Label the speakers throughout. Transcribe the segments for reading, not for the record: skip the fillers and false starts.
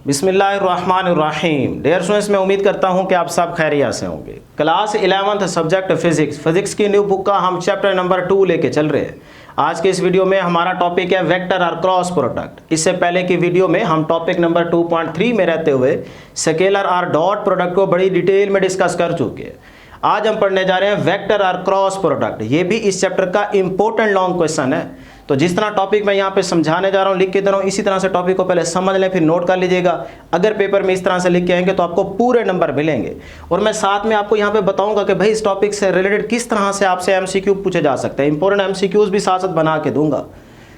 Speaker 1: बिस्मिल्लाहिर्रहमानिर्रहीम। Dear students, मैं उम्मीद करता हूं कि आप सब खैरियत से होंगे। क्लास 11th सब्जेक्ट फिजिक्स की न्यू बुक का हम चैप्टर नंबर 2 लेके चल रहे हैं। आज के इस वीडियो में हमारा टॉपिक है वेक्टर और क्रॉस प्रोडक्ट। इससे पहले की वीडियो में हम टॉपिक नंबर 2.3 में रहते हुए स्केलर और डॉट प्रोडक्ट को बड़ी डिटेल में डिस्कस कर चुके हैं। आज हम पढ़ने जा रहे हैं वेक्टर और क्रॉस प्रोडक्ट। ये भी इस चैप्टर का इंपॉर्टेंट लॉन्ग क्वेश्चन है। तो जिस तरह टॉपिक मैं यहाँ पे समझाने जा रहा हूँ, लिख के दे रहा हूँ, इसी तरह से टॉपिक को पहले समझ लें, फिर नोट कर लीजिएगा। अगर पेपर में इस तरह से लिख के आएंगे तो आपको पूरे नंबर मिलेंगे। और मैं साथ में आपको यहाँ पे बताऊंगा कि भाई इस टॉपिक से रिलेटेड किस तरह से आपसे एमसीक्यू पूछे जा सकते हैं। इंपॉर्टेंट एमसीक्यूज भी साथ साथ बना के दूंगा।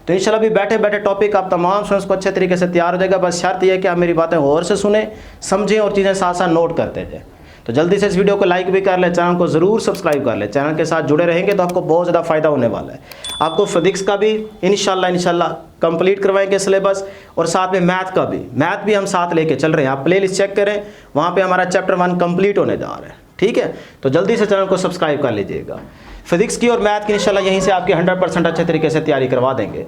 Speaker 1: तो इंशाल्लाह भी बैठे बैठे टॉपिक आप तमाम स्टूडेंट्स को अच्छे तरीके से तैयार हो जाएगा। बस शर्त यह है कि आप मेरी बातें गौर से सुने, समझें और चीज़ें साथ साथ नोट करते जाएं। तो जल्दी से इस वीडियो को लाइक भी कर ले, चैनल को ज़रूर सब्सक्राइब कर ले। चैनल के साथ जुड़े रहेंगे तो आपको बहुत ज़्यादा फायदा होने वाला है। आपको फिजिक्स का भी इंशाल्लाह कंप्लीट करवाएंगे सिलेबस, और साथ में मैथ भी हम साथ लेके चल रहे हैं। आप प्ले लिस्ट चेक करें, वहाँ पे हमारा चैप्टर 1 कंप्लीट होने जा रहा है। ठीक है, तो जल्दी से चैनल को सब्सक्राइब कर लीजिएगा। फिजिक्स की और मैथ की इंशाल्लाह यहीं से आपकी 100% अच्छे तरीके से तैयारी करवा देंगे।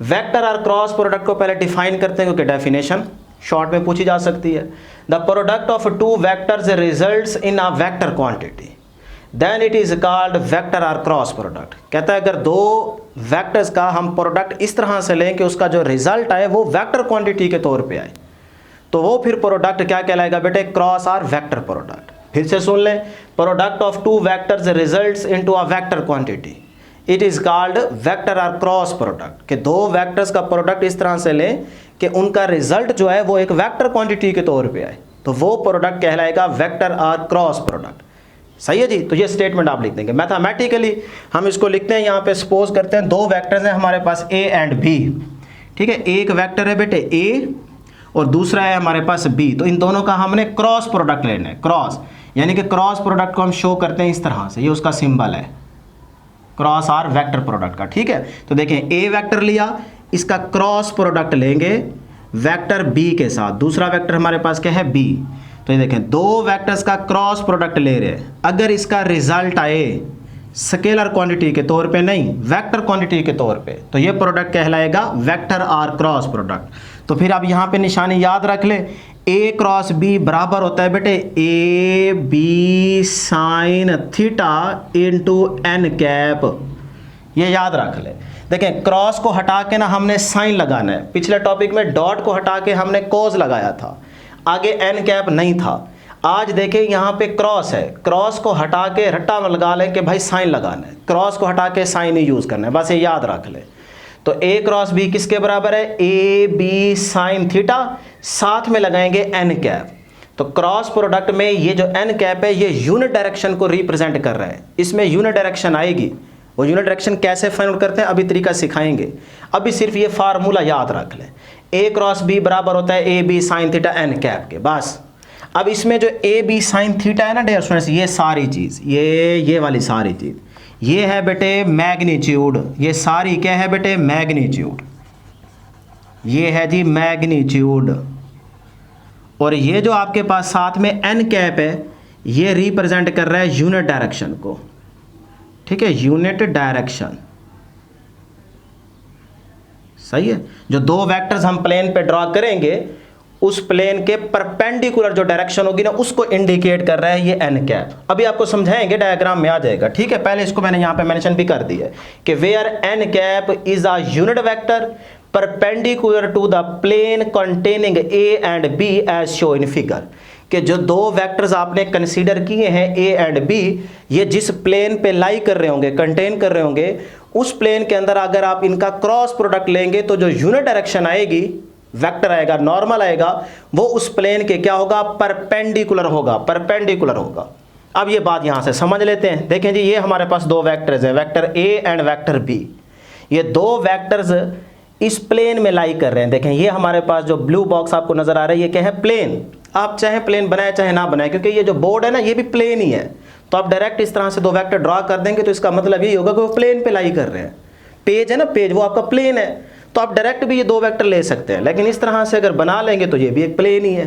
Speaker 1: वेक्टर और क्रॉस प्रोडक्ट को पहले डिफाइन करते हैं, क्योंकि डेफिनेशन शॉर्ट में पूछी जा सकती है। The product of two vectors results in a vector quantity, then it is called vector और क्रॉस प्रोडक्ट। कहता है अगर दो वेक्टर्स का हम प्रोडक्ट इस तरह से लें कि उसका जो रिजल्ट आए वो वेक्टर क्वांटिटी के तौर पे आए, तो वो फिर प्रोडक्ट क्या कहलाएगा बेटे? क्रॉस और वेक्टर प्रोडक्ट। फिर से सुन लें, product of two vectors results into a vector quantity, it is called vector और क्रॉस प्रोडक्ट। कि दो वेक्टर्स का प्रोडक्ट इस तरह से लें कि उनका रिजल्ट जो है वो एक वेक्टर क्वांटिटी के तौर पे आए, तो वो प्रोडक्ट कहलाएगा वेक्टर और क्रॉस प्रोडक्ट। सही है जी। तो ये स्टेटमेंट आप लिख देंगे। मैथमेटिकली हम इसको लिखते हैं, यहाँ पे सपोज करते हैं दो वेक्टर्स हैं हमारे पास ए एंड बी। ठीक है, एक वेक्टर है बेटे ए और दूसरा है हमारे पास बी। तो इन दोनों का हमने क्रॉस प्रोडक्ट लेना है। क्रॉस यानी कि क्रॉस प्रोडक्ट को हम शो करते हैं इस तरह से, ये उसका सिंबल है क्रॉस और वेक्टर प्रोडक्ट का। ठीक है, तो देखें ए वेक्टर लिया, इसका क्रॉस प्रोडक्ट लेंगे वेक्टर बी के साथ। दूसरा वेक्टर हमारे पास क्या है? बी। तो ये देखें दो वेक्टर्स का क्रॉस प्रोडक्ट ले रहे हैं। अगर इसका रिजल्ट आए स्केलर क्वांटिटी के तौर पे, नहीं वेक्टर क्वांटिटी के तौर पे, तो ये प्रोडक्ट कहलाएगा वेक्टर और क्रॉस प्रोडक्ट। तो फिर आप यहाँ पे निशानी याद रख ले, ए क्रॉस बी बराबर होता है बेटे A B sine theta into N cap. ये याद रख ले। देखें क्रॉस को हटा के ना हमने साइन लगाना है। पिछले टॉपिक में डॉट को हटा के हमने कोस लगाया था, आगे एन कैप नहीं था। आज देखें यहाँ पे क्रॉस है, क्रॉस को हटा के रट्टा में लगा लें कि भाई साइन लगाना है, क्रॉस को हटा के साइन ही यूज़ करना है। बस ये याद रख ले। तो ए क्रॉस बी किसके बराबर है? ए बी साइन थीटा, साथ में लगाएंगे एन कैप। तो क्रॉस प्रोडक्ट में ये जो एन कैप है ये यूनिट डायरेक्शन को रिप्रेजेंट कर रहा है। इसमें यूनिट डायरेक्शन आएगी। वो यूनिट डायरेक्शन कैसे फाइंड आउट करते हैं अभी तरीका सिखाएंगे। अभी सिर्फ ये फार्मूला याद रख लें, ए क्रॉस बी बराबर होता है A B sine theta N cap के। बस अब इसमें जो ए बी साइन थीटा है ना डियर स्टूडेंट्स, ये सारी चीज़, ये वाली सारी चीज़, ये है बेटे मैग्नीट्यूड। ये सारी क्या है बेटे? मैग्नीट्यूड। ये है जी मैग्नीट्यूड। और ये जो आपके पास साथ में एन कैप है, ये रिप्रेजेंट कर रहा है यूनिट डायरेक्शन को। ठीक है, यूनिट डायरेक्शन। सही है। जो दो वेक्टर्स हम प्लेन पे ड्रॉ करेंगे, उस प्लेन के परपेंडिकुलर जो डायरेक्शन होगी ना, उसको इंडिकेट कर रहा है ये एन कैप। अभी आपको समझाएंगे, डायग्राम में आ जाएगा। ठीक है, पहले इसको मैंने यहाँ पे मेंशन भी कर दिया है कि where N cap is a unit vector perpendicular to the plane containing A and B as show in figure. कि जो दो वेक्टर्स आपने कंसीडर किए हैं ए एंड बी, ये जिस प्लेन पे लाई कर रहे होंगे, कंटेन कर रहे होंगे, उस प्लेन के अंदर अगर आप इनका क्रॉस प्रोडक्ट लेंगे तो जो यूनिट डायरेक्शन आएगी, वेक्टर आएगा, नॉर्मल आएगा, वो उस प्लेन के क्या होगा? परपेंडिकुलर होगा। परपेंडिकुलर होगा। अब ये बात यहां से समझ लेते हैं। देखें जी, ये हमारे पास दो वेक्टर्स हैं, vector A and vector B. ये दो वेक्टर्स इस प्लेन में लाई कर रहे हैं। देखें ये हमारे पास जो ब्लू बॉक्स आपको नजर आ रहा है, ये क्या है? प्लेन। आप चाहे प्लेन बनाए चाहे ना बनाए, क्योंकि ये जो बोर्ड है ना, ये भी प्लेन ही है। तो आप डायरेक्ट इस तरह से दो वेक्टर ड्रॉ कर देंगे तो इसका मतलब यही होगा कि वो प्लेन पे लाई कर रहे हैं। पेज है ना, पेज, वो आपका प्लेन है, तो आप डायरेक्ट भी ये दो वेक्टर ले सकते हैं। लेकिन इस तरह से अगर बना लेंगे तो ये भी एक प्लेन ही है।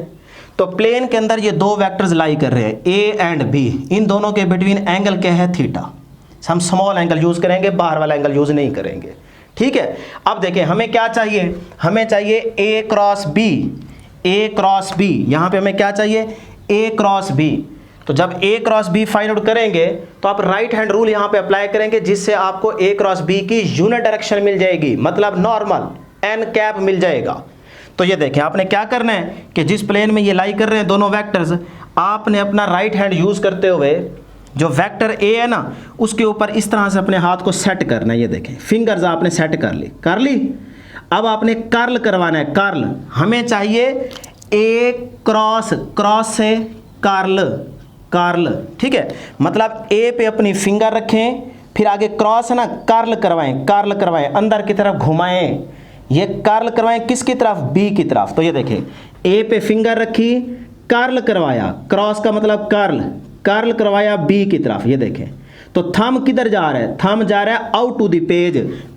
Speaker 1: तो प्लेन के अंदर ये दो वेक्टर्स लाई कर रहे हैं, ए एंड बी। इन दोनों के बिटवीन एंगल क्या है? थीटा। हम स्मॉल एंगल यूज करेंगे, बाहर वाला एंगल यूज नहीं करेंगे। ठीक है, अब देखिए हमें क्या चाहिए? हमें चाहिए ए क्रॉस बी। ए क्रॉस बी, यहाँ पे हमें क्या चाहिए, ए क्रॉस बी। तो जब A cross B find out करेंगे तो आप राइट हैंड रूल यहाँ पे अप्लाई करेंगे, जिससे आपको ए क्रॉस बी की यूनिट डायरेक्शन मिल जाएगी, मतलब नॉर्मल एन कैप मिल जाएगा। तो ये देखें, आपने क्या करना है कि जिस प्लेन में ये लाई कर रहे हैं दोनों वेक्टर्स, आपने अपना राइट हैंड यूज करते हुए जो वेक्टर ए है ना, उसके ऊपर इस तरह से अपने हाथ को सेट करना है। ये देखें, फिंगर्स आपने सेट कर ली। अब आपने कर्ल करवाना है, कर्ल हमें चाहिए ए क्रॉस, क्रॉस से कर्ल, ठीक है। मतलब ए पे अपनी फिंगर रखें, फिर आगे क्रॉस है ना, कर्ल करवाएं, अंदर की तरफ घुमाएं। ये कर्ल करवाएं किसकी तरफ, बी की तरफ। तो ये देखें, ए पे फिंगर रखी, कर्ल करवाया, क्रॉस का मतलब कर्ल करवाया बी की तरफ। ये देखें, तो थंब किधर जा रहा है, थंब जा रहा है आउट टू द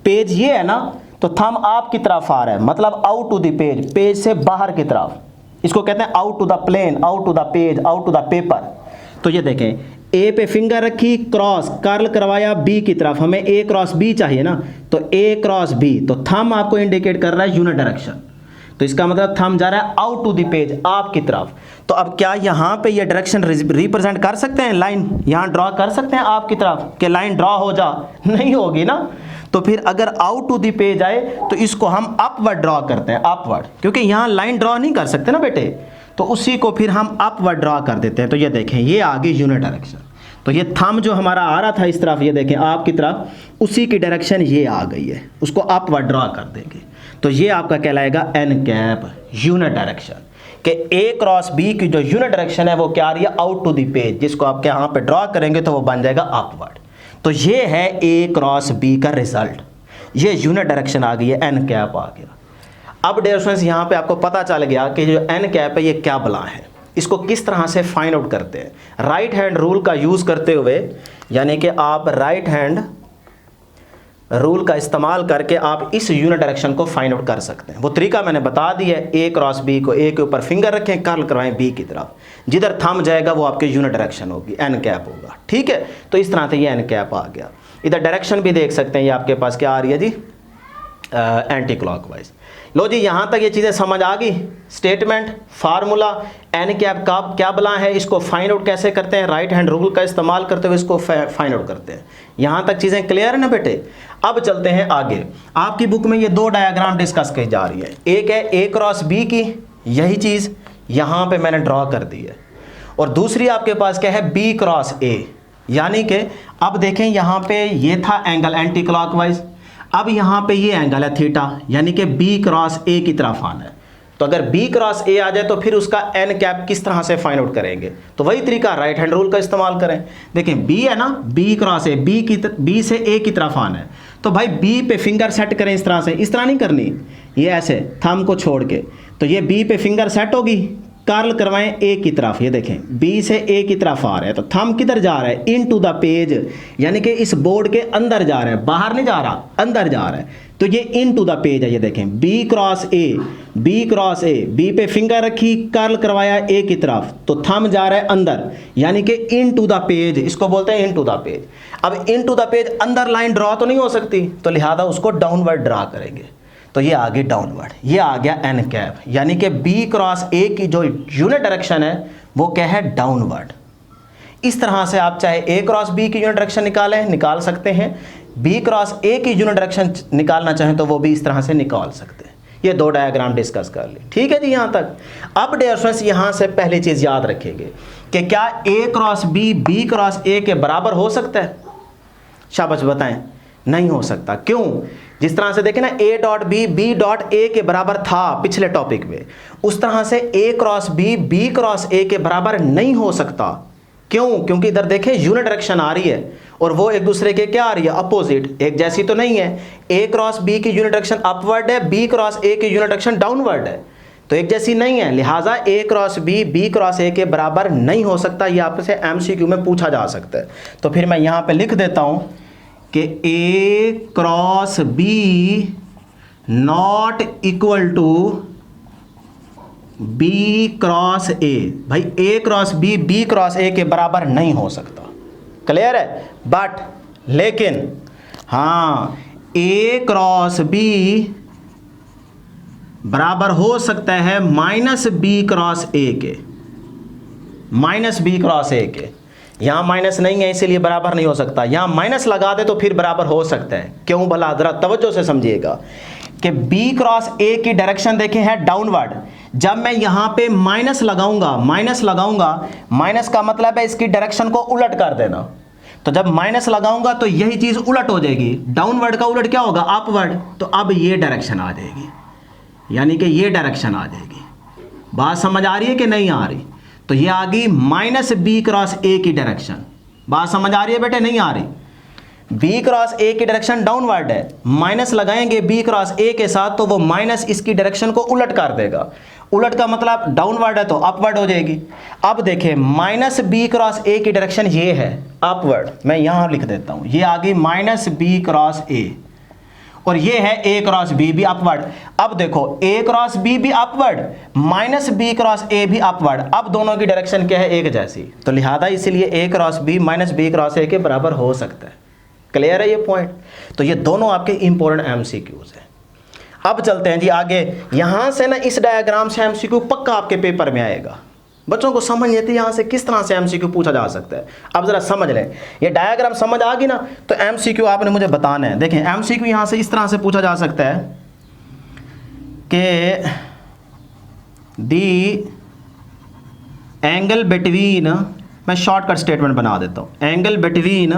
Speaker 1: पेज ये है ना, तो थंब आपकी तरफ आ रहा है, मतलब आउट टू द पेज से बाहर की तरफ। इसको कहते हैं out to the plane, out to the page, out to the paper. तो ये देखें, ए पे फिंगर रखी, क्रॉस कर्ल करवाया बी की तरफ, हमें ए क्रॉस बी चाहिए ना, तो ए क्रॉस बी, तो थंब आपको इंडिकेट कर रहा है यूनिट डायरेक्शन। तो इसका मतलब थंब जा रहा है आउट टू द पेज, आपकी तरफ। तो अब क्या यहाँ पे ये डायरेक्शन रिप्रेजेंट कर सकते हैं, लाइन यहाँ ड्रॉ कर सकते हैं आपकी तरफ कि लाइन ड्रॉ हो जा, नहीं होगी ना। तो फिर अगर आउट टू द पेज आए तो इसको हम अपवर्ड ड्रॉ करते हैं, अपवर्ड, क्योंकि यहाँ लाइन ड्रॉ नहीं कर सकते ना बेटे, तो उसी को फिर हम अपवर्ड ड्रॉ कर देते हैं। तो ये देखें, ये आ गई यूनिट डायरेक्शन। तो ये थंब जो हमारा आ रहा था इस तरफ, ये देखें आपकी तरफ, उसी की डायरेक्शन ये आ गई है, उसको अपवर्ड ड्रॉ कर देंगे। तो ये आपका कहलाएगा एन कैप, यूनिट डायरेक्शन, कि ए क्रॉस बी की जो यूनिट डायरेक्शन है वो क्या आ रही है, आउट टू द पेज, जिसको आप यहाँ पे ड्रॉ करेंगे तो वो बन जाएगा अपवर्ड। तो ये है ए क्रॉस बी का रिजल्ट, ये यूनिट डायरेक्शन आ गई है, एन कैप आ गया। अब डियर स्टूडेंट्स, यहाँ पे आपको पता चल गया कि जो एन कैप है ये क्या बला है, इसको किस तरह से फाइंड आउट करते हैं। राइट हैंड रूल का यूज़ करते हुए, यानी कि आप राइट हैंड रूल का इस्तेमाल करके आप इस यूनिट डायरेक्शन को फाइंड आउट कर सकते हैं। वो तरीका मैंने बता दिया है, ए क्रॉस बी को ए के ऊपर फिंगर रखें, कर्ल करवाएं बी की तरफ, जिधर थंब जाएगा वो आपके यूनिट डायरेक्शन होगी, एन कैप होगा, ठीक है। तो इस तरह से ये एन कैप आ गया। इधर डायरेक्शन भी देख सकते हैं, ये आपके पास क्या आ रही है जी, एंटी क्लॉकवाइज। लो जी, यहाँ तक ये चीज़ें समझ आ गई। स्टेटमेंट, फार्मूला, एन कैप का क्या बला है, इसको फाइंड आउट कैसे करते हैं, राइट हैंड रूल का इस्तेमाल करते हुए इसको फाइंड आउट करते हैं। यहाँ तक चीज़ें क्लियर है ना बेटे। अब चलते हैं आगे। आपकी बुक में ये दो डायग्राम डिस्कस की जा रही है, एक है ए क्रॉस बी की, यही चीज़ यहाँ पे मैंने ड्रॉ कर दी है, और दूसरी आपके पास क्या है, बी क्रॉस ए। यानी कि अब देखें, यहाँ पे ये था एंगल एंटी क्लॉकवाइज, अब यहाँ पे ये एंगल है थीटा, यानी कि बी क्रॉस ए की तरफ आना है। तो अगर बी क्रॉस ए आ जाए तो फिर उसका एन कैप किस तरह से फाइंड आउट करेंगे, तो वही तरीका, राइट हैंड रूल का इस्तेमाल करें। देखें, बी है ना, बी क्रॉस ए, बी से ए की तरफ आना है, तो भाई बी पे फिंगर सेट करें इस तरह से, इस तरह नहीं करनी, ये ऐसे थंब को छोड़ के। तो ये बी पे फिंगर सेट होगी, कर्ल करवाएं ए की तरफ, ये देखें बी से ए की तरफ आ रहा है, तो थंब किधर जा रहा है, इन टू द पेज, यानी कि इस बोर्ड के अंदर जा रहा है, बाहर नहीं जा रहा, अंदर जा रहा है। तो ये इन टू द पेज है, ये देखें B cross A, B cross A, B पे फिंगर रखी, कर्ल करवाया ए की तरफ, तो थंब जा रहा है अंदर, यानी कि इन टू द पेज, इसको बोलते हैं इन टू द पेज। अब इन टू द पेज अंदर लाइन ड्रॉ तो नहीं हो सकती, तो लिहाजा उसको डाउनवर्ड ड्रॉ करेंगे। तो ये आ गई डाउनवर्ड, ये आ गया एन कैप, यानी कि बी क्रॉस ए की जो यूनिट डायरेक्शन है वो क्या है, डाउनवर्ड। इस तरह से आप चाहे ए क्रॉस बी की यूनिट डायरेक्शन निकाल सकते हैं, बी क्रॉस ए की यूनिट डायरेक्शन निकालना चाहें तो वो भी इस तरह से निकाल सकते हैं। ये दो डायग्राम डिस्कस कर ली, ठीक है जी यहाँ तक। अब डियर स्टूडेंट्स, यहाँ से पहली चीज़ याद रखेंगे कि क्या A cross B, B cross A के बराबर हो सकता है? शाबाश बताएं, नहीं हो सकता। क्यों? जिस तरह से देखें ना, A dot B, B dot A के बराबर था पिछले टॉपिक में, उस तरह से A cross B, B cross A के बराबर नहीं हो सकता। क्यों? क्योंकि इधर देखें यूनिट डायरेक्शन आ रही है और वो एक दूसरे के क्या आ रही है, अपोजिट, एक जैसी तो नहीं है। ए क्रॉस बी की यूनिट डायरेक्शन अपवर्ड है, बी क्रॉस ए की यूनिट डायरेक्शन डाउनवर्ड है, तो एक जैसी नहीं है। लिहाजा A cross B, B cross A के बराबर नहीं हो सकता। ये आपसे एमसीक्यू में पूछा जा सकता है। तो फिर मैं यहाँ पे लिख देता हूँ कि A cross B not equal to B cross A. भाई A cross B, B cross A के बराबर नहीं हो सकता, क्लियर है। बट लेकिन हाँ, ए क्रॉस बी बराबर हो सकता है माइनस बी क्रॉस ए के, माइनस बी क्रॉस ए के। यहां माइनस नहीं है इसीलिए बराबर नहीं हो सकता, यहां माइनस लगा दे तो फिर बराबर हो सकता है। क्यों भला, जरा तवज्जो से समझिएगा कि बी क्रॉस ए की डायरेक्शन देखें है डाउनवर्ड। जब मैं यहां पे माइनस लगाऊंगा, माइनस का मतलब है इसकी डायरेक्शन को उलट कर देना। तो जब माइनस लगाऊंगा तो यही चीज उलट हो जाएगी, डाउनवर्ड का उलट क्या होगा, अपवर्ड। तो अब ये डायरेक्शन आ जाएगी, यानी कि ये डायरेक्शन आ जाएगी। बात समझ आ रही है कि नहीं आ रही? तो ये आ गई माइनस बी क्रॉस ए की डायरेक्शन। बात समझ आ रही है बेटे, नहीं आ रही? बी क्रॉस ए की डायरेक्शन डाउनवर्ड है, माइनस लगाएंगे बी क्रॉस ए के साथ तो वो माइनस इसकी डायरेक्शन को उलट कर देगा। उलट का मतलब डाउनवर्ड है तो अपवर्ड हो जाएगी। अब देखें माइनस बी क्रॉस ए की डायरेक्शन ये है अपवर्ड, मैं यहां लिख देता हूं, ये आ गई माइनस बी क्रॉस ए, और ये है ए क्रॉस बी भी अपवर्ड। अब देखो ए क्रॉस बी भी upward, minus B cross A भी अपवर्ड। अब दोनों की डायरेक्शन क्या है, एक जैसी, तो लिहाजा इसीलिए A cross B minus B cross A के बराबर हो सकता है। क्लियर है ये पॉइंट? तो ये दोनों आपके इंपॉर्टेंट एमसीक्यूज हैं। अब चलते हैं जी आगे। यहां से ना इस डायग्राम से एमसीक्यू पक्का आपके पेपर में आएगा। बच्चों को समझ नहीं आती यहां से किस तरह से एमसीक्यू पूछा जा सकता है। अब जरा समझ लें, ये डायग्राम समझ आ गई ना, तो एमसीक्यू आपने मुझे बताना है। देखें एमसीक्यू यहां से इस तरह से पूछा जा सकता है कि दी एंगल बिटवीन, मैं शॉर्टकट स्टेटमेंट बना देता हूं, angle between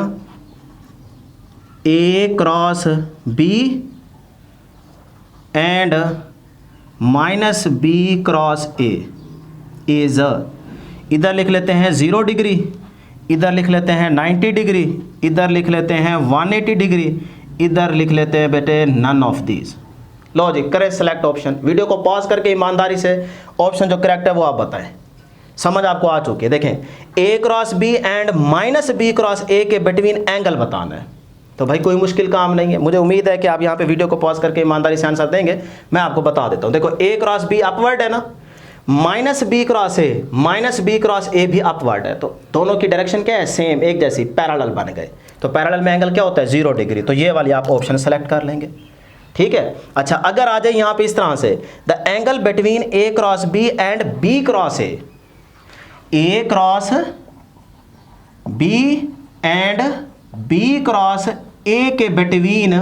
Speaker 1: A cross B and minus B cross A is, इधर लिख लेते हैं 0 डिग्री, इधर लिख लेते हैं 90 डिग्री, इधर लिख लेते हैं 180 डिग्री, इधर लिख लेते हैं बेटे नन ऑफ दीज। लो जी, करें सेलेक्ट ऑप्शन। वीडियो को पॉज करके ईमानदारी से ऑप्शन जो करेक्ट है वो आप बताएं। समझ आपको आ चुकी है? देखें A cross B and minus B cross A के बिटवीन एंगल बताना है, तो भाई कोई मुश्किल काम नहीं है। मुझे उम्मीद है कि आप यहाँ पे वीडियो को पॉज करके ईमानदारी से आंसर देंगे। मैं आपको बता देता हूँ। देखो ए क्रॉस बी अपवर्ड है ना, माइनस बी क्रॉस ए भी अपवर्ड है, तो दोनों की डायरेक्शन क्या है, सेम, एक जैसी, पैरेलल बन गए। तो पैरेलल में एंगल क्या होता है, 0 डिग्री। तो ये वाली आप ऑप्शन सेलेक्ट कर लेंगे। ठीक है। अच्छा, अगर आ जाए यहाँ पे इस तरह से, the angle between A cross B and B cross A cross B and B cross A के बिटवीन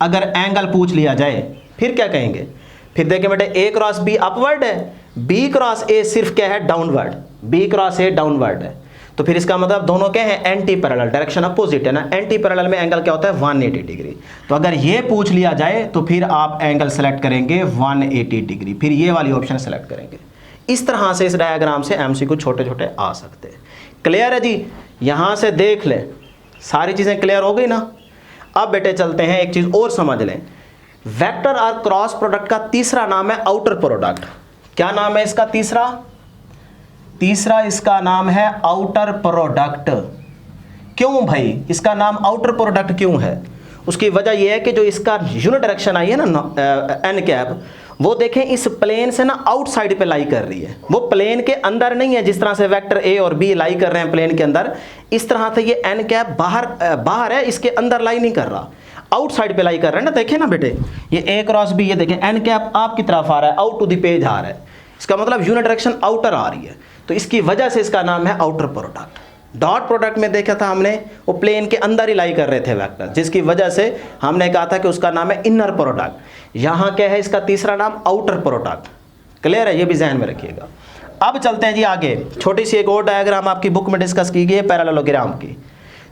Speaker 1: अगर एंगल पूछ लिया जाए, फिर क्या कहेंगे? फिर देखें बेटे ए क्रॉस बी अपवर्ड है, बी क्रॉस ए सिर्फ क्या है, downward. B cross A downward है, तो फिर इसका मतलब दोनों क्या है, एंटी पैरेलल, डायरेक्शन अपोजिट है ना। एंटी पैरेलल में एंगल क्या होता है, 180 डिग्री। तो अगर ये पूछ लिया जाए तो फिर आप एंगल सेलेक्ट करेंगे 180 डिग्री, फिर ये वाली ऑप्शन सेलेक्ट करेंगे। इस तरह से इस डायग्राम से एमसीक्यू छोटे छोटे आ सकते हैं। क्लियर है जी? यहां से देख लें, सारी चीजें क्लियर हो गई ना। अब बेटे चलते हैं, एक चीज और समझ लें, वेक्टर और क्रॉस प्रोडक्ट का तीसरा नाम है आउटर प्रोडक्ट। क्या नाम है इसका? तीसरा इसका नाम है आउटर प्रोडक्ट। क्यों भाई इसका नाम आउटर प्रोडक्ट क्यों है? उसकी वजह यह है कि जो इसका यूनिट डायरेक्शन आई है ना एन कैप, वो देखें इस प्लेन से ना आउटसाइड पे लाई कर रही है, वो प्लेन के अंदर नहीं है। जिस तरह से वेक्टर ए और बी लाई कर रहे हैं प्लेन के अंदर, इस तरह से ये एन कैप बाहर है, इसके अंदर लाई नहीं कर रहा, आउटसाइड पे लाई कर रहे हैं ना। देखें ना बेटे, ये ए क्रॉस बी, ये देखें एन कैप आपकी तरफ आ रहा है, आउट टू द पेज आ रहा है, इसका मतलब यूनिट डायरेक्शन आउटर आ रही है, तो इसकी वजह से इसका नाम है आउटर प्रोडक्ट। डॉट प्रोडक्ट में देखा था हमने, वो प्लेन के अंदर ही लाई कर रहे थे वेक्टर, जिसकी वजह से हमने कहा था कि उसका नाम है इनर प्रोडक्ट। यहां क्या है इसका तीसरा नाम, आउटर प्रोडक्ट। क्लियर है? ये भी ध्यान में रखिएगा। अब चलते हैं जी आगे। छोटी सी एक और डायग्राम आपकी बुक में डिस्कस की गई है पैरेललोग्राम की।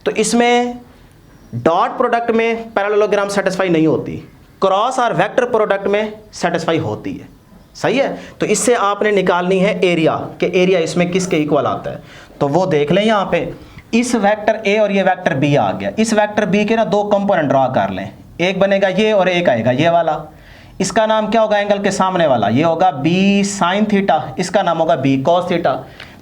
Speaker 1: तो इसमें डॉट प्रोडक्ट में पैरेललोग्राम सेटिस्फाई नहीं होती, क्रॉस और वेक्टर प्रोडक्ट में सेटिस्फाई होती है। सही है? तो इससे आपने निकालनी है एरिया, कि एरिया इसमें किसके इक्वल आता है। तो वो देख लें यहाँ पे, इस वेक्टर ए और ये वेक्टर बी आ गया। इस वेक्टर बी के ना दो कंपोनेंट ड्रॉ कर लें, एक बनेगा ये और एक आएगा ये वाला। इसका नाम क्या होगा, एंगल के सामने वाला, ये होगा बी साइन थीटा, इसका नाम होगा B cos theta.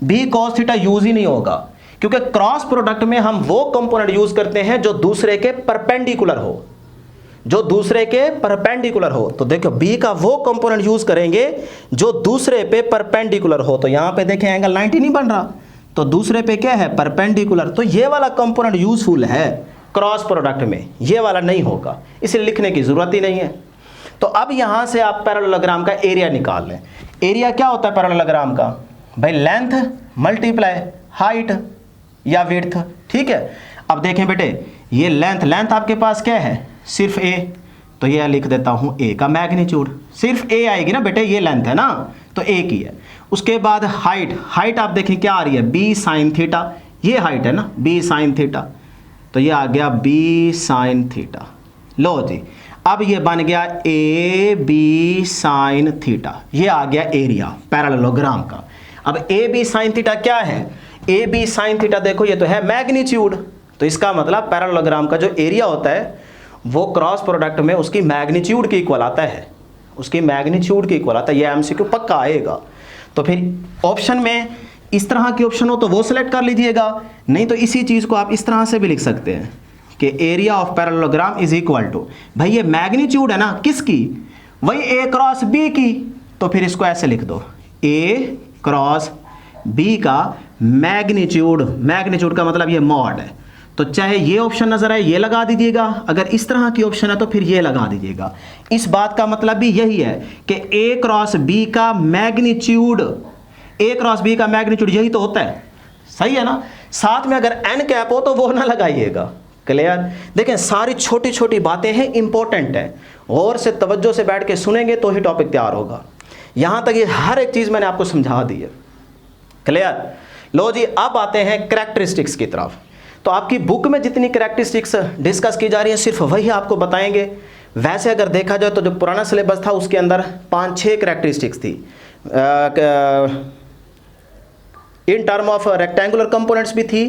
Speaker 1: B cos theta use ही नहीं होगा, क्योंकि क्रॉस प्रोडक्ट में हम वो कंपोनेंट यूज करते हैं जो दूसरे के परपेंडिकुलर हो, जो दूसरे के परपेंडिकुलर हो। तो देखो बी का वो कंपोनेंट यूज करेंगे जो दूसरे पे परपेंडिकुलर हो। तो यहां पे देखें एंगल 90 नहीं बन रहा, तो दूसरे पे क्या है, परपेंडिकुलर। तो ये वाला कंपोनेंट यूजफुल है क्रॉस प्रोडक्ट में, ये वाला नहीं होगा, इसे लिखने की जरूरत ही नहीं है। तो अब यहां से आप पैरेललोग्राम का एरिया निकाल लें। एरिया क्या होता है पैरेललोग्राम का? भाई लेंथ मल्टीप्लाई हाइट या विड्थ, ठीक है। अब देखें बेटे, ये लेंथ आपके पास क्या है? सिर्फ ए, तो ये लिख देता हूं ए का मैग्नीट्यूड, सिर्फ ए आएगी ना बेटे, ये लेंथ है ना, तो ए की है। उसके बाद हाइट आप देखें क्या आ रही है? बी साइन थीटा, ये हाइट है ना, बी साइन थीटा, तो ये आ गया बी साइन थीटा। लो जी, अब ये बन गया ए बी साइन थीटा, ये आ गया एरिया पैरेललोग्राम का। अब ए बी साइन थीटा क्या है? ए बी साइन थीटा देखो, ये तो है मैग्नीट्यूड, तो इसका मतलब पैरेललोग्राम का जो एरिया होता है वो क्रॉस प्रोडक्ट में उसकी मैग्नीट्यूड के इक्वल आता है, उसकी मैग्नीट्यूड के इक्वल आता है। ये एमसीक्यू पक्का आएगा। तो फिर ऑप्शन में इस तरह की ऑप्शन हो तो वो सिलेक्ट कर लीजिएगा, नहीं तो इसी चीज़ को आप इस तरह से भी लिख सकते हैं कि area of parallelogram is equal to, भाई ये मैग्नीट्यूड है ना किसकी? वही ए क्रॉस बी की, तो फिर इसको ऐसे लिख दो, ए क्रॉस बी का मैग्नीट्यूड का मतलब ये मॉड है। तो चाहे ये ऑप्शन नजर आए ये लगा दीजिएगा, अगर इस तरह की ऑप्शन है तो फिर ये लगा दीजिएगा। इस बात का मतलब भी यही है कि ए क्रॉस बी का मैग्नीट्यूड, ए क्रॉस बी का मैग्नीट्यूड यही तो होता है, सही है ना। साथ में अगर एन कैप हो तो वो ना लगाइएगा। क्लियर? देखें सारी छोटी छोटी बातें हैं, इंपॉर्टेंट है, और से तवज्जो से बैठ के सुनेंगे तो ही टॉपिक तैयार होगा। यहां तक ये हर एक चीज मैंने आपको समझा दी है। क्लियर? लो जी, अब आते हैं करैक्टरिस्टिक्स की तरफ। तो आपकी बुक में जितनी करैक्टरिस्टिक्स डिस्कस की जा रही है सिर्फ वही आपको बताएंगे। वैसे अगर देखा जाए तो जो पुराना सिलेबस था उसके अंदर 5-6 करैक्टरिस्टिक्स थी। In term of rectangular components भी थी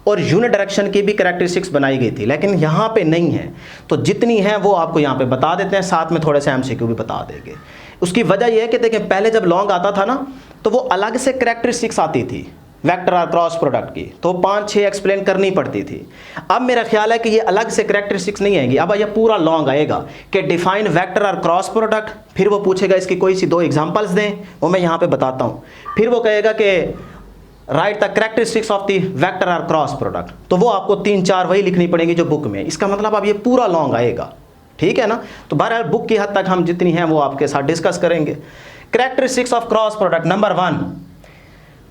Speaker 1: और यूनिट डायरेक्शन की भी करैक्टरिस्टिक्स बनाई गई थी, लेकिन यहाँ पे नहीं है। तो जितनी है वो आपको यहाँ पे बता देते हैं, साथ में थोड़े से एमसीक्यू भी बता देंगे। उसकी वजह यह है कि देखें पहले जब लॉन्ग आता था ना तो वो अलग से करैक्टरिस्टिक्स आती थी वेक्टर और क्रॉस प्रोडक्ट की, तो 5-6 एक्सप्लेन करनी पड़ती थी। अब मेरा ख्याल है कि ये अलग से करैक्टरिस्टिक्स नहीं आएंगी, अब ये पूरा लॉन्ग आएगा कि डिफाइन वेक्टर और क्रॉस प्रोडक्ट, फिर वो पूछेगा इसकी कोई सी 2 एग्जांपल्स दें, वो मैं यहाँ पे बताता हूँ। फिर वो कहेगा कि right the characteristics of the vector और क्रॉस प्रोडक्ट, तो वो आपको 3-4 वही लिखनी पड़ेगी जो बुक में। इसका मतलब अब ये पूरा लॉन्ग आएगा, ठीक है ना। तो बहरहाल बुक की हद तक हम जितनी हैं वो आपके साथ डिस्कस करेंगे। Characteristics of cross product, number 1,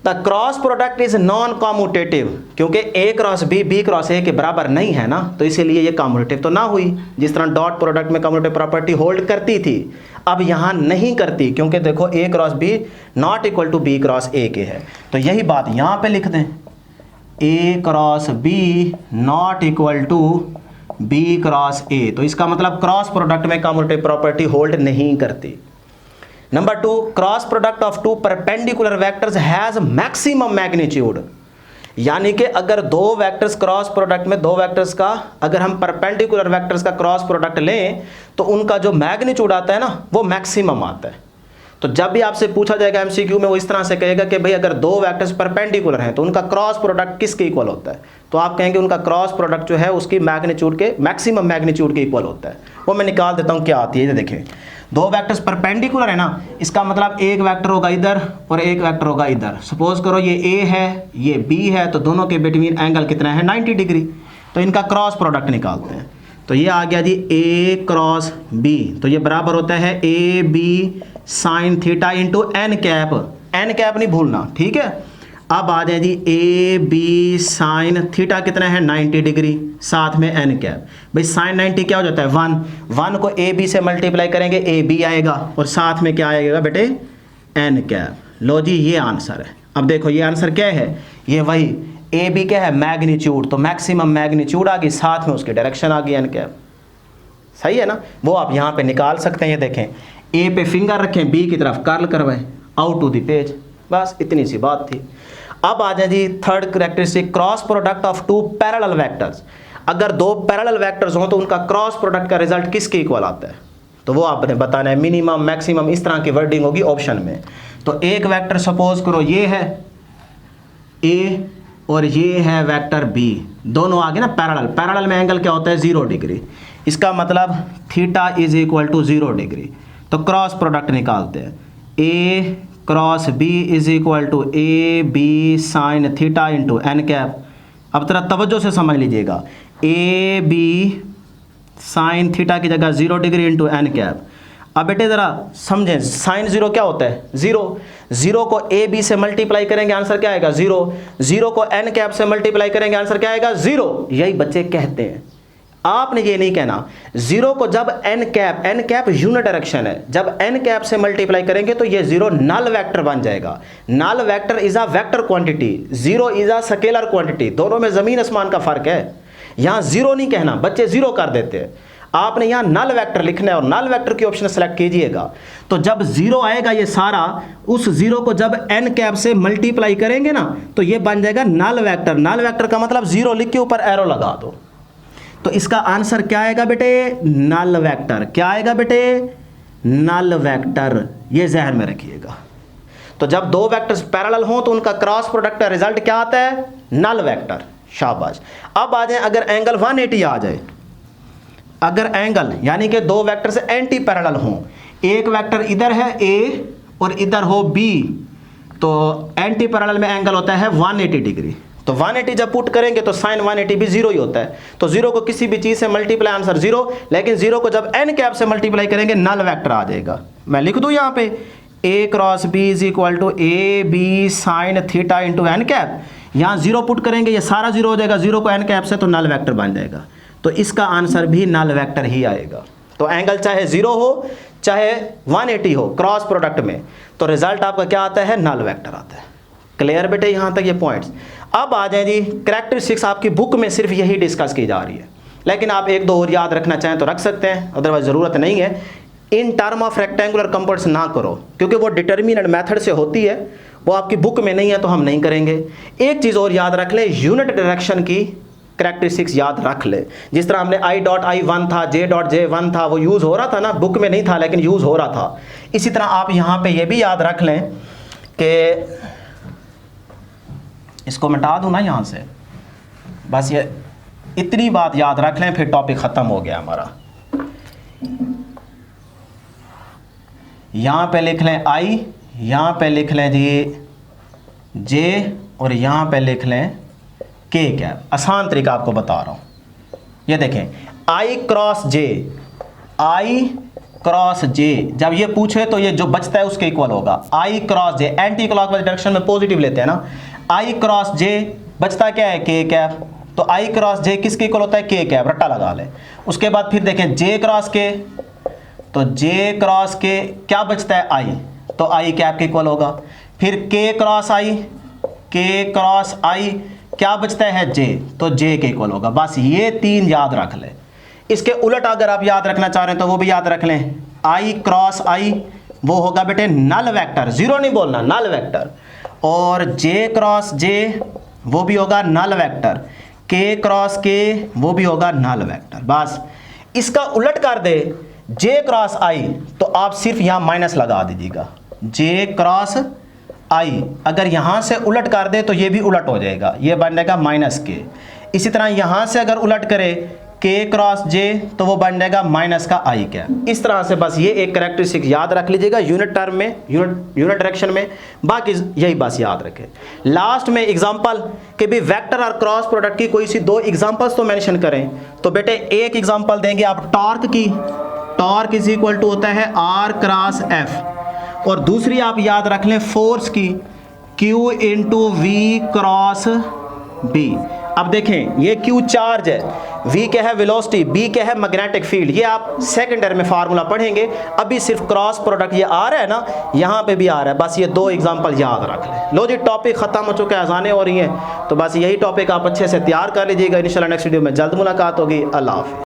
Speaker 1: the cross product is non commutative, क्योंकि A cross B B cross A के बराबर नहीं है ना, तो इसीलिए ये कॉम्यूटेटिव तो ना हुई। जिस तरह डॉट प्रोडक्ट में कॉम्यूटेटिव प्रॉपर्टी होल्ड करती थी, अब यहाँ नहीं करती, क्योंकि देखो A cross B not equal to B cross A के है। तो यही बात यहाँ पे लिख दें, A cross B not equal to B cross A, तो इसका मतलब क्रॉस प्रोडक्ट में कॉम्यूटेटिव प्रॉपर्टी होल्ड नहीं करती। Number 2, cross product of 2 perpendicular vectors has maximum magnitude, यानी कि अगर 2 वेक्टर्स क्रॉस प्रोडक्ट में 2 वेक्टर्स का अगर हम परपेंडिकुलर वेक्टर्स का क्रॉस प्रोडक्ट लें तो उनका जो मैग्नीट्यूड आता है ना वो मैक्सिमम आता है। तो जब भी आपसे पूछा जाएगा एमसीक्यू में वो इस तरह से कहेगा कि भाई अगर 2 वेक्टर्स परपेंडिकुलर हैं तो उनका क्रॉस प्रोडक्ट किसके इक्वल होता है, तो आप कहेंगे उनका क्रॉस प्रोडक्ट जो है उसकी मैग्नीट्यूड के मैक्सिमम मैग्नीट्यूड के इक्वल होता है। वो मैं निकाल देता हूँ क्या आती है, ये देखें 2 वेक्टर्स परपेंडिकुलर है ना, इसका मतलब एक वेक्टर होगा इधर और एक वेक्टर होगा इधर। सपोज करो ये ए है ये बी है, तो दोनों के बिटवीन एंगल कितना है 90 डिग्री, तो इनका क्रॉस प्रोडक्ट निकालते हैं। तो ये आ गया जी ए क्रॉस बी, तो ये बराबर होता है A B sine theta into N cap, n cap नहीं भूलना, ठीक है। अब आ जाए जी ए बी साइन थीटा कितना है 90 डिग्री, साथ में एन कैप। भाई साइन 90 क्या हो जाता है 1 को ए बी से मल्टीप्लाई करेंगे ए बी आएगा और साथ में क्या आएगा बेटे एन कैप। लो जी ये आंसर है। अब देखो ये आंसर क्या है, ये वही ए बी क्या है मैग्नीट्यूड, तो मैक्सिमम मैग्नीट्यूड आ गई, साथ में उसकी डायरेक्शन आ गई एन कैप, सही है ना। वो आप यहाँ पे निकाल सकते हैं। ये देखें ए पे फिंगर रखें, बी की तरफ कर्ल करवाएं, आउट टू द पेज, बस इतनी सी बात थी। अब आ जाए जी third characteristic, cross product of 2 parallel vectors. अगर 2 पैरेलल वेक्टर्स हों तो उनका क्रॉस प्रोडक्ट का रिजल्ट किसके इक्वल आता है, तो वो आपने बताना है। मिनिमम मैक्सिमम इस तरह की वर्डिंग होगी ऑप्शन में। तो एक वेक्टर सपोज करो ये है ए और ये है वेक्टर बी, दोनों आगे ना पैरेलल, पैरेलल में एंगल क्या होता है 0 डिग्री, इसका मतलब theta is equal to 0 degree. तो क्रॉस प्रोडक्ट निकालते हैं, A cross B is equal to A B sine theta into N cap. अब तरह तवज्जो से समझ लीजिएगा, ए बी साइन थीटा की जगह 0 डिग्री इंटू एन कैप। अब बेटे ज़रा समझें, साइन जीरो क्या होता है? जीरो। जीरो को ए बी से मल्टीप्लाई करेंगे, आंसर क्या आएगा? जीरो। जीरो को एन कैप से मल्टीप्लाई करेंगे, आंसर क्या आएगा? जीरो। यही बच्चे कहते हैं। आपने ये नहीं कहना। जीरो को जब एन कैप यूनिट डायरेक्शन है, जब एन कैप से मल्टीप्लाई करेंगे तो ये जीरो नल वेक्टर बन जाएगा। Null vector is a vector quantity, zero is a scalar quantity. दोनों में जमीन आसमान का फर्क है। यहां जीरो नहीं कहना, बच्चे जीरो कर देते हैं। आपने यहां नल वेक्टर लिखना है और नल वेक्टर की ऑप्शन सेलेक्ट कीजिएगा। तो जब जीरो आएगा ये सारा, उस जीरो को जब एन कैप से मल्टीप्लाई करेंगे ना तो ये बन जाएगा नल वेक्टर। नल वेक्टर का मतलब जीरो लिख के ऊपर एरो लगा दो। तो इसका आंसर क्या आएगा बेटे? Null vector. क्या आएगा बेटे? Null vector. ये जहन में रखिएगा। तो जब दो वेक्टर्स पैरेलल हों तो उनका क्रॉस प्रोडक्ट का रिजल्ट क्या आता है? Null vector. शाबाश। अब आ जाए, अगर एंगल 180 आ जाए, अगर एंगल यानी कि दो वेक्टर से एंटी पैरेलल हों, एक वेक्टर इधर है ए और इधर हो बी, तो एंटी पैरेलल में एंगल होता है 180 डिग्री। तो 180 जब पुट करेंगे तो साइन 180 भी जीरो ही होता है। तो जीरो को किसी भी चीज से मल्टीप्लाई, आंसर जीरो। लेकिन जीरो को जब एन कैप से मल्टीप्लाई करेंगे नल वेक्टर आ जाएगा। मैं लिख दूं यहां पे A cross B is equal to A B sine theta into N cap. यहां जीरो पुट करेंगे, ये सारा जीरो हो जाएगा। जीरो को एन कैप से तो नल वेक्टर बन जाएगा। तो इसका आंसर भी नल वेक्टर ही आएगा। तो एंगल चाहे जीरो हो चाहे 180 हो, क्रॉस प्रोडक्ट में तो रिजल्ट आपका क्या आता है? नल वेक्टर आता है। क्लियर बेटे यहां तक ये पॉइंट्स? अब आ जाए जी, कैरेक्टरिस्टिक्स आपकी बुक में सिर्फ यही डिस्कस की जा रही है, लेकिन आप एक दो और याद रखना चाहें तो रख सकते हैं, अदरवाइज ज़रूरत नहीं है। In term of rectangular components ना करो, क्योंकि वो डिटर्मिनेंट मेथड से होती है, वो आपकी बुक में नहीं है तो हम नहीं करेंगे। एक चीज़ और याद रख ले, यूनिट डायरेक्शन की कैरेक्टरिस्टिक्स याद रख ले। जिस तरह हमने I.I1 था, J.J1 था, वो यूज़ हो रहा था ना, बुक में नहीं था लेकिन यूज़ हो रहा था। इसी तरह आप यहाँ पे ये भी याद रख लें कि इसको मिटा दूं ना यहाँ से, बस ये इतनी बात याद रख लें, फिर टॉपिक ख़त्म हो गया हमारा। यहाँ पे लिख लें I, यहाँ पे लिख लें जी J और यहाँ पे लिख लें K कैप। आसान तरीका आपको बता रहा हूँ। ये देखें I cross J, I cross J जब ये पूछे तो ये जो बचता है उसके इक्वल होगा। I cross J anti clockwise direction में पॉजिटिव लेते हैं ना। I क्रॉस J बचता क्या है? K cap. तो I क्रॉस J किसके इक्वल होता है? K cap. रट्टा लगा ले। उसके बाद फिर देखें J क्रॉस K, तो J क्रॉस K क्या बचता है? I, तो I कैप के इक्वल होगा। फिर K cross I, K cross I क्या बचता है? J, तो J के इक्वल होगा। बस ये तीन याद रख ले। इसके उलट अगर आप याद रखना चाह रहे हैं तो वो भी याद रख लें। I क्रॉस I वो होगा बेटे नल वेक्टर, जीरो नहीं बोलना, नल वेक्टर। और J क्रॉस J वो भी होगा null vector. K cross K वो भी होगा नल वेक्टर। बस इसका उलट कर दे J क्रॉस I, तो आप सिर्फ यहाँ माइनस लगा दीजिएगा। J क्रॉस I अगर यहाँ से उलट कर दे तो ये भी उलट हो जाएगा, ये बन जाएगा माइनस K। इसी तरह यहाँ से अगर उलट करे K क्रॉस J तो वो बन जाएगा माइनस का I कैप। इस तरह से बस ये एक कैरेक्टरिस्टिक याद रख लीजिएगा यूनिट टर्म में, यूनिट डायरेक्शन में। बाकी यही बस याद रखें। लास्ट में एग्जांपल के भी वेक्टर और क्रॉस प्रोडक्ट की कोई सी दो एग्जांपल्स तो मेंशन करें। तो बेटे एक एग्जांपल देंगे आप टॉर्क की। टॉर्क इज इक्वल टू होता है R क्रॉस F। और दूसरी आप याद रख लें फोर्स की, Q into V cross B। अब देखें ये Q चार्ज है, V क्या है? वेलोसिटी, B क्या है? Magnetic field. ये आप सेकेंडरी में फार्मूला पढ़ेंगे। अभी सिर्फ क्रॉस प्रोडक्ट ये आ रहा है ना, यहाँ पे भी आ रहा है। बस ये दो एग्जांपल याद रख लें। लो जी, टॉपिक खत्म हो चुका है, अज़ानें हो रही हैं, तो बस यही टॉपिक आप अच्छे से तैयार कर लीजिएगा। इंशाल्लाह नेक्स्ट वीडियो में जल्द मुलाकात होगी। अल्लाह हाफ़िज़।